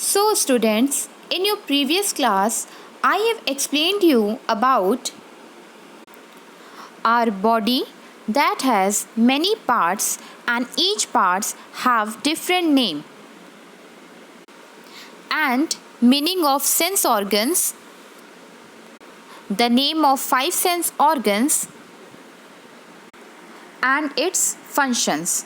So students, in your previous class, I have explained you about our body that has many parts and each parts have different name and meaning of sense organs, the name of 5 sense organs and its functions.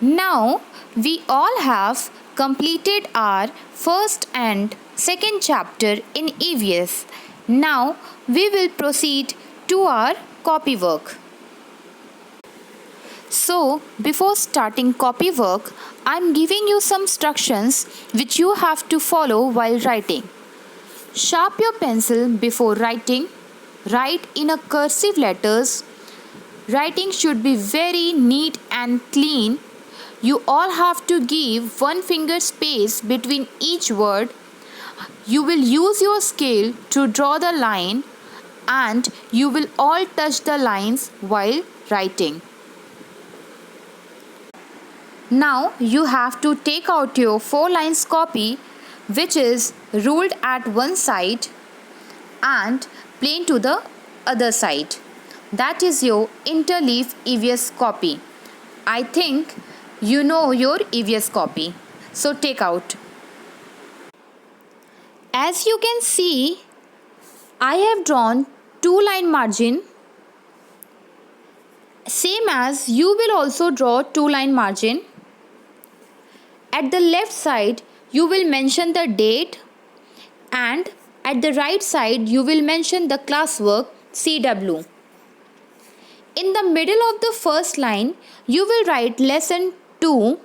Now we all have completed our first and second chapter in EVS. Now we will proceed to our copy work. So before starting copy work, I am giving you some instructions which you have to follow while writing. Sharp your pencil before writing. Write in a cursive letters. Writing should be very neat and clean. You all have to give 1 finger space between each word. You will use your scale to draw the line and you will all touch the lines while writing. Now you have to take out your 4 lines copy which is ruled at one side and plain to the other side. That is your interleaf EVS copy. I think you know your EVS copy. So take out. As you can see, I have drawn 2 line margin. Same as you will also draw 2 line margin. At the left side, you will mention the date and at the right side, you will mention the classwork CW. In the middle of the first line, you will write lesson 2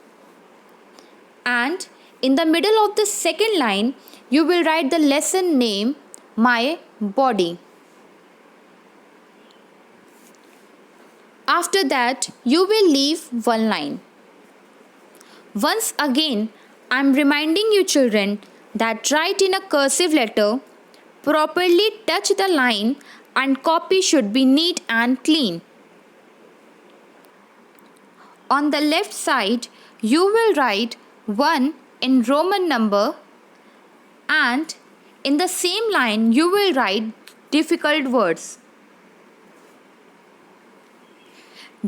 and in the middle of the second line, you will write the lesson name My Body. After that, you will leave 1 line. Once again, I am reminding you children that write in a cursive letter, properly touch the line and copy should be neat and clean. On the left side, you will write 1 in Roman number and in the same line you will write difficult words.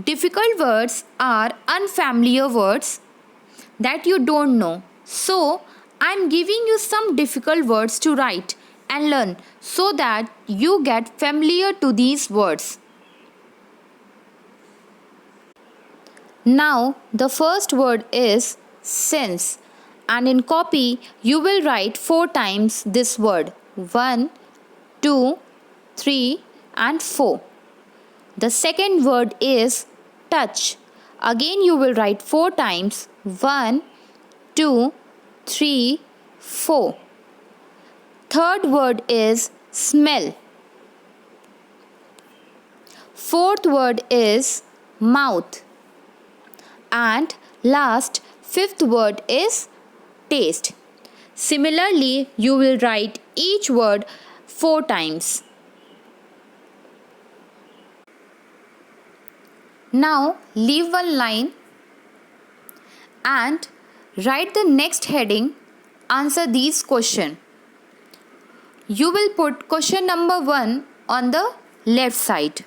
Difficult words are unfamiliar words that you don't know. So, I am giving you some difficult words to write and learn so that you get familiar to these words. Now, the first word is sense and in copy you will write 4 times this word 1, 2, 3 and 4. The second word is touch. Again you will write 4 times 1, 2, 3, 4. Third word is smell. Fourth word is mouth. And last, fifth word is taste. Similarly, you will write each word 4 times. Now, leave 1 line and write the next heading. Answer these questions. You will put question number 1 on the left side.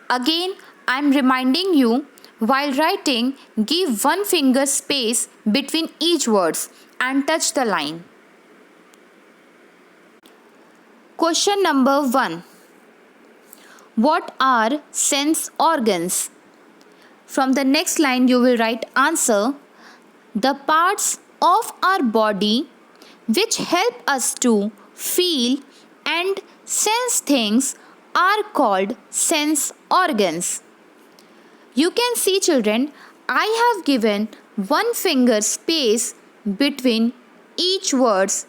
Again, I am reminding you, while writing, give 1 finger space between each words and touch the line. Question number 1. What are sense organs? From the next line you will write answer. The parts of our body which help us to feel and sense things are called sense organs. You can see children, I have given 1 finger space between each words.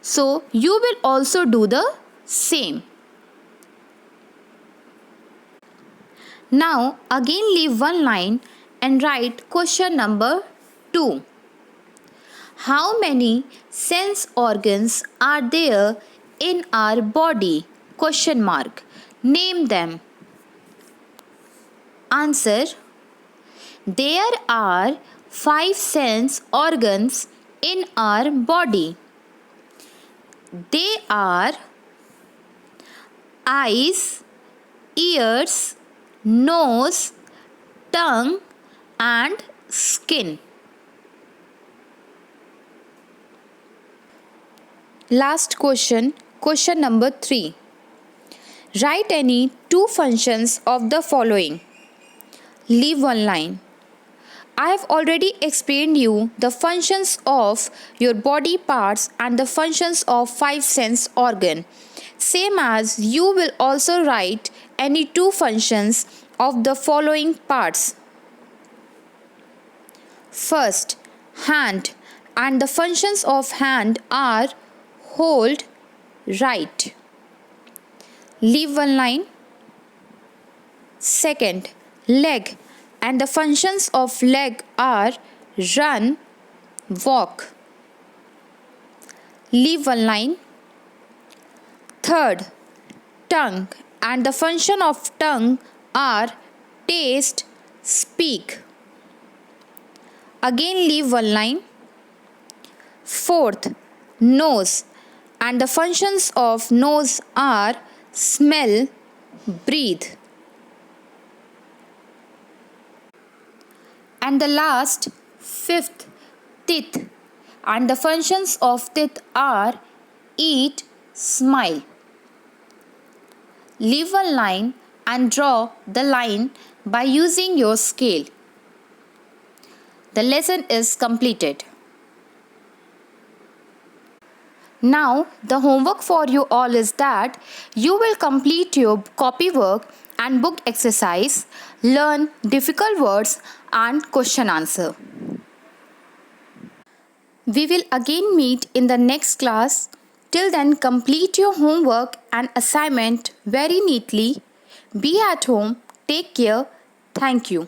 So you will also do the same. Now again leave 1 line and write question number 2. How many sense organs are there in our body? Question mark. Name them. Answer. There are 5 sense organs in our body? They are eyes, ears, nose, tongue, and skin. Last question, question number 3. Write any two functions of the following. Leave one line. I have already explained you the functions of your body parts and the functions of 5 sense organ. Same as you will also write any two functions of the following parts. First, hand, and the functions of hand are hold, write. Leave one line. Second, leg, and the functions of leg are run, walk. Leave one line. Third, tongue, and the function of tongue are taste, speak. Again leave one line. Fourth, nose, and the functions of nose are smell, breathe. And the last, fifth, teeth, and the functions of teeth are eat, smile. Leave one line and draw the line by using your scale. The lesson is completed. Now, the homework for you all is that you will complete your copy work and book exercise, learn difficult words and question answer. We will again meet in the next class. Till then, complete your homework and assignment very neatly. Be at home. Take care. Thank you.